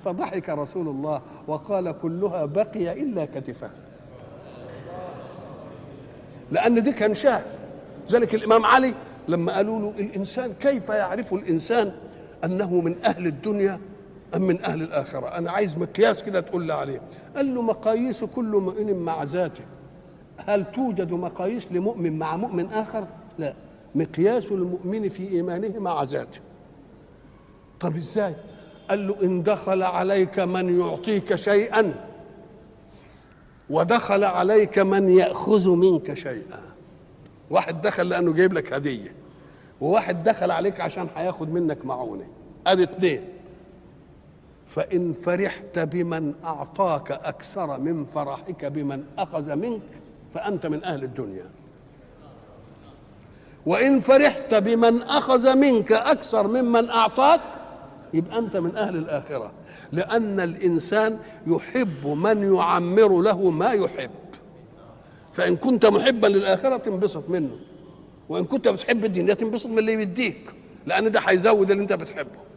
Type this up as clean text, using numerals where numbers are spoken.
فضحك رسول الله وقال كلها بقي إلا كتفها، لأن دي كان شاه. ذلك الإمام علي لما قالوا له الإنسان كيف يعرف الإنسان أنه من أهل الدنيا أم من أهل الآخرة؟ أنا عايز مقياس كده تقول لي عليه. قال له مقاييس كل مؤمن مع ذاته. هل توجد مقاييس لمؤمن مع مؤمن آخر؟ لا، مقياس المؤمن في إيمانه مع ذاته. طب إزاي؟ قال له إن دخل عليك من يعطيك شيئا ودخل عليك من يأخذ منك شيئا. واحد دخل لأنه جايب لك هدية، وواحد دخل عليك عشان هياخد منك معونة، ادي اتنين. فإن فرحت بمن أعطاك أكثر من فرحك بمن أخذ منك فأنت من أهل الدنيا، وإن فرحت بمن أخذ منك أكثر ممن أعطاك يبقى أنت من أهل الآخرة. لأن الإنسان يحب من يعمر له ما يحب، فإن كنت محبا للآخرة تنبسط منه، وإن كنت بتحب الدنيا تنبسط من اللي يديك، لأن ده هيزود اللي أنت بتحبه.